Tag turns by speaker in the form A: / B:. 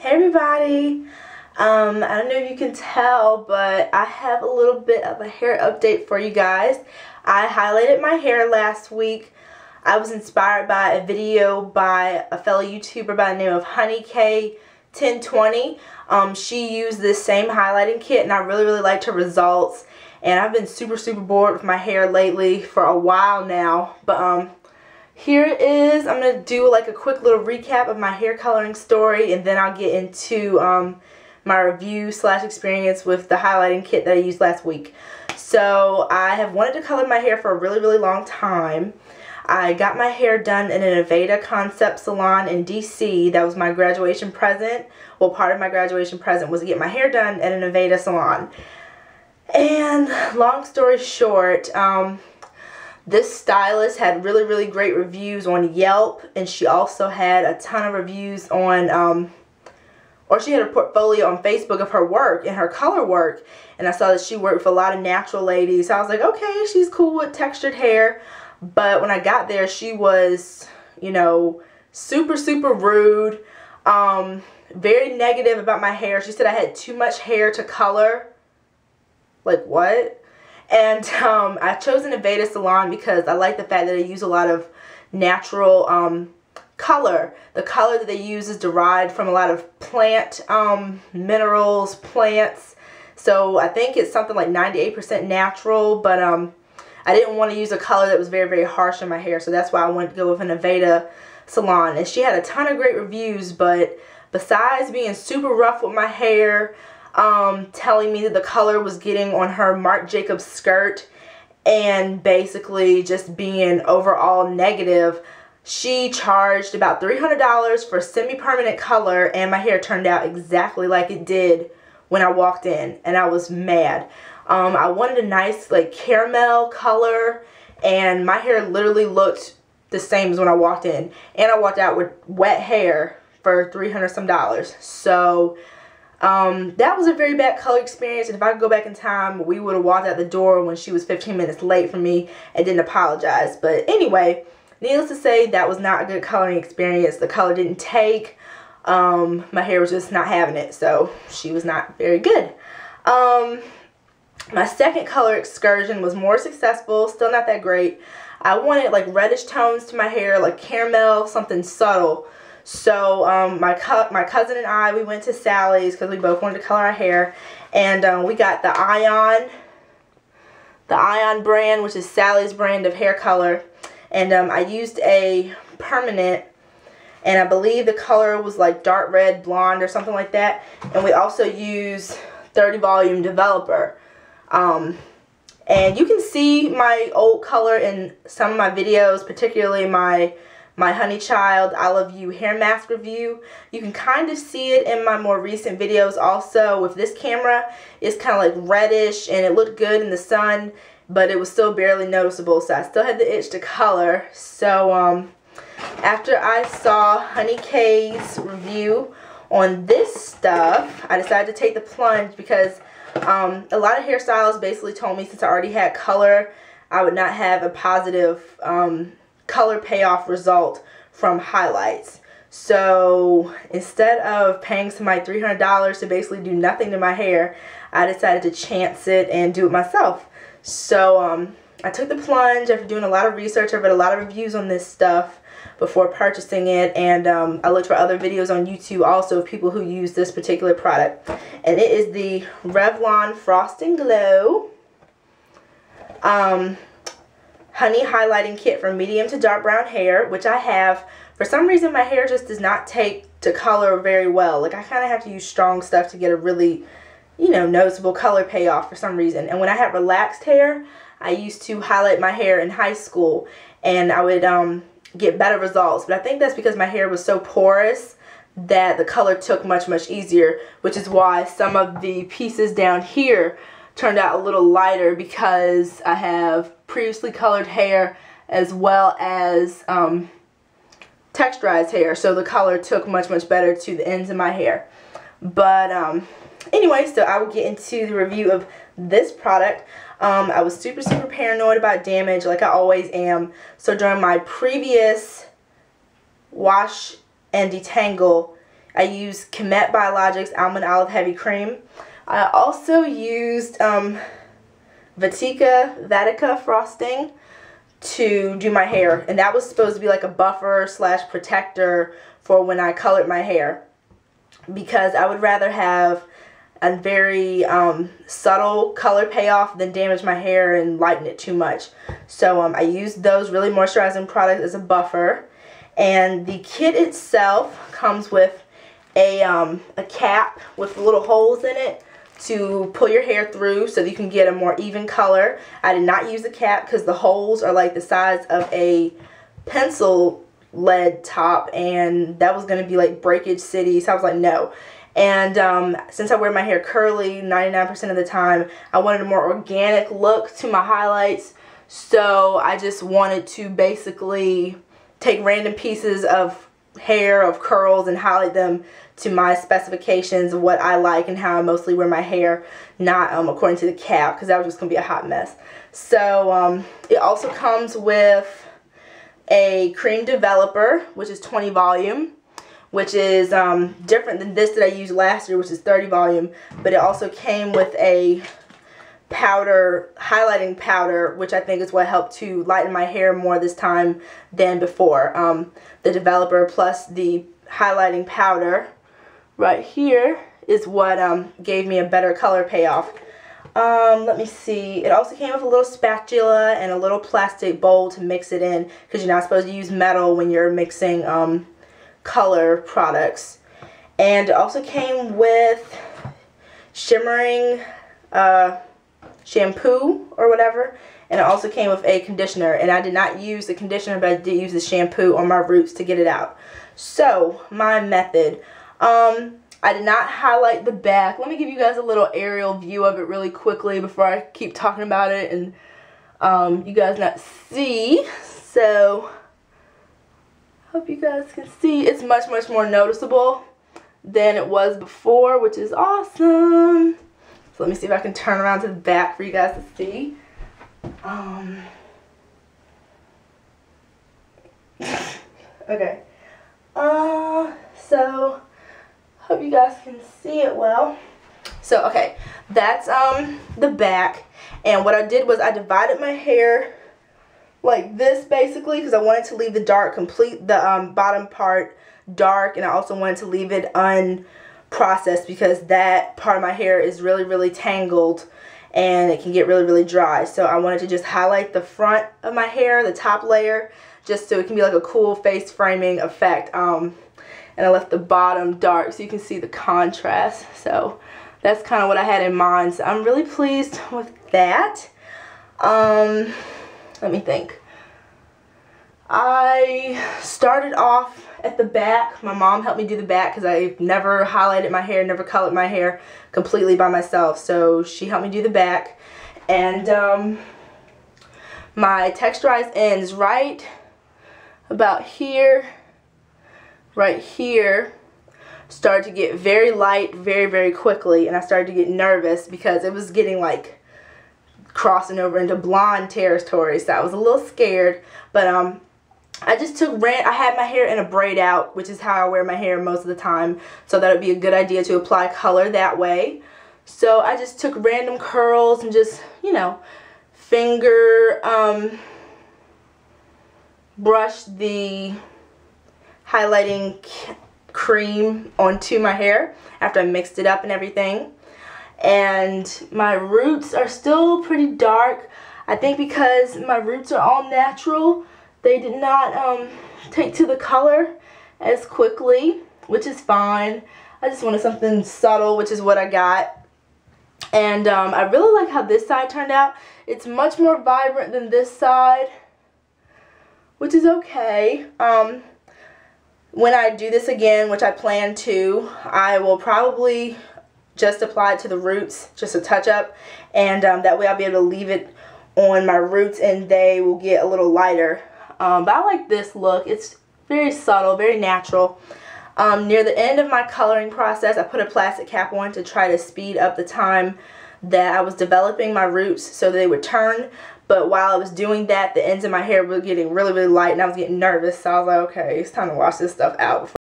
A: Hey everybody, I don't know if you can tell, but I have a little bit of a hair update for you guys. I highlighted my hair last week. I was inspired by a video by a fellow YouTuber by the name of HoneyK1020. She used this same highlighting kit and I really liked her results. And I've been super bored with my hair lately for a while now. But here it is. I'm going to do like a quick little recap of my hair coloring story, and then I'll get into my review / experience with the highlighting kit that I used last week. So I have wanted to color my hair for a really long time. I got my hair done in an Aveda concept salon in DC. That was my graduation present. Well, part of my graduation present was to get my hair done at an Aveda salon. And long story short, this stylist had really great reviews on Yelp, and she also had a ton of reviews on, or she had a portfolio on Facebook of her work and her color work, and I saw that she worked with a lot of natural ladies. So I was like, okay, she's cool with textured hair. But when I got there, she was, you know, super rude, very negative about my hair. She said I had too much hair to color. Like, what? And I chose an Aveda salon because I like the fact that they use a lot of natural color. The color that they use is derived from a lot of plant minerals, plants. So I think it's something like 98% natural, but I didn't want to use a color that was very harsh on my hair, so that's why I wanted to go with an Aveda salon. And she had a ton of great reviews, but besides being super rough with my hair, telling me that the color was getting on her Marc Jacobs skirt, and basically just being overall negative, she charged about $300 for semi-permanent color, and my hair turned out exactly like it did when I walked in, and I was mad. I wanted a nice like caramel color, and my hair literally looked the same as when I walked in, and I walked out with wet hair for $300 some. So that was a very bad color experience, and if I could go back in time, we would have walked out the door when she was 15 minutes late for me and didn't apologize. But anyway, needless to say, that was not a good coloring experience. The color didn't take. My hair was just not having it, so she was not very good. My second color excursion was more successful, still not that great. I wanted like reddish tones to my hair, like caramel, something subtle. So my cousin and I, we went to Sally's because we both wanted to color our hair, and we got the Ion brand, which is Sally's brand of hair color, and I used a permanent, and I believe the color was like dark red blonde or something like that, and we also used 30 volume developer. And you can see my old color in some of my videos, particularly my Honey Child I Love You hair mask review. You can kind of see it in my more recent videos also. With this camera, it's kind of like reddish, and it looked good in the sun, but it was still barely noticeable, so I still had the itch to color. So after I saw Honey K's review on this stuff, I decided to take the plunge because a lot of hairstylists basically told me since I already had color, I would not have a positive color payoff result from highlights. So instead of paying somebody $300 to basically do nothing to my hair, I decided to chance it and do it myself. So I took the plunge after doing a lot of research. I read a lot of reviews on this stuff before purchasing it, and I looked for other videos on YouTube also of people who use this particular product, and it is the Revlon Frost and Glow Honey Highlighting Kit for medium to dark brown hair, which I have. For some reason, my hair just does not take to color very well. Like, I kind of have to use strong stuff to get a really, you know, noticeable color payoff for some reason. And when I had relaxed hair, I used to highlight my hair in high school, and I would get better results. But I think that's because my hair was so porous that the color took much easier, which is why some of the pieces down here turned out a little lighter, because I have previously colored hair as well as texturized hair, so the color took much better to the ends of my hair. But anyway, so I will get into the review of this product. I was super paranoid about damage, like I always am. So during my previous wash and detangle, I used Comet Biologics Almond Olive Heavy Cream. I also used Vatica frosting to do my hair, and that was supposed to be like a buffer / protector for when I colored my hair, because I would rather have a very subtle color payoff than damage my hair and lighten it too much. So I used those really moisturizing products as a buffer. And the kit itself comes with a cap with little holes in it to pull your hair through so that you can get a more even color. I did not use the cap because the holes are like the size of a pencil lead top, and that was going to be like breakage city, so I was like, no. And since I wear my hair curly 99% of the time, I wanted a more organic look to my highlights, so I just wanted to basically take random pieces of hair, of curls, and highlight them to my specifications of what I like and how I mostly wear my hair, not according to the cap, because that was just going to be a hot mess. So it also comes with a cream developer, which is 20 volume, which is different than this that I used last year, which is 30 volume, but it also came with a powder, highlighting powder, which I think is what helped to lighten my hair more this time than before. The developer plus the highlighting powder right here is what gave me a better color payoff. Let me see. It also came with a little spatula and a little plastic bowl to mix it in, because you're not supposed to use metal when you're mixing color products. And it also came with shimmering shampoo or whatever, and it also came with a conditioner, and I did not use the conditioner, but I did use the shampoo on my roots to get it out. So my method, I did not highlight the back. Let me give you guys a little aerial view of it really quickly before I keep talking about it and you guys not see. So hope you guys can see. It's much more noticeable than it was before, which is awesome. So let me see if I can turn around to the back for you guys to see. Okay. So hope you guys can see it well. So okay, that's the back, and what I did was I divided my hair like this basically, because I wanted to leave the bottom part dark, and I also wanted to leave it unprocessed because that part of my hair is really tangled and it can get really dry. So I wanted to just highlight the front of my hair, the top layer, just so it can be like a cool face framing effect. And I left the bottom dark so you can see the contrast. So that's kind of what I had in mind. So I'm really pleased with that. Let me think. I started off at the back. My mom helped me do the back because I've never highlighted my hair, never colored my hair completely by myself. So she helped me do the back. And my texturized ends right about here, right here, started to get very light very quickly, and I started to get nervous because it was getting like crossing over into blonde territory, so I was a little scared. But I just I had my hair in a braid out, which is how I wear my hair most of the time, so that would be a good idea to apply color that way. So I just took random curls and just, you know, finger brushed the highlighting cream onto my hair after I mixed it up and everything. And my roots are still pretty dark. I think because my roots are all natural, they did not take to the color as quickly, which is fine. I just wanted something subtle, which is what I got. And I really like how this side turned out. It's much more vibrant than this side, which is okay. When I do this again, which I plan to, I will probably just apply it to the roots, just a touch up, and that way I'll be able to leave it on my roots and they will get a little lighter. But I like this look. It's very subtle, very natural. Near the end of my coloring process, I put a plastic cap on to try to speed up the time that I was developing my roots so they would turn. But while I was doing that, the ends of my hair were getting really light, and I was getting nervous. So I was like, okay, it's time to wash this stuff out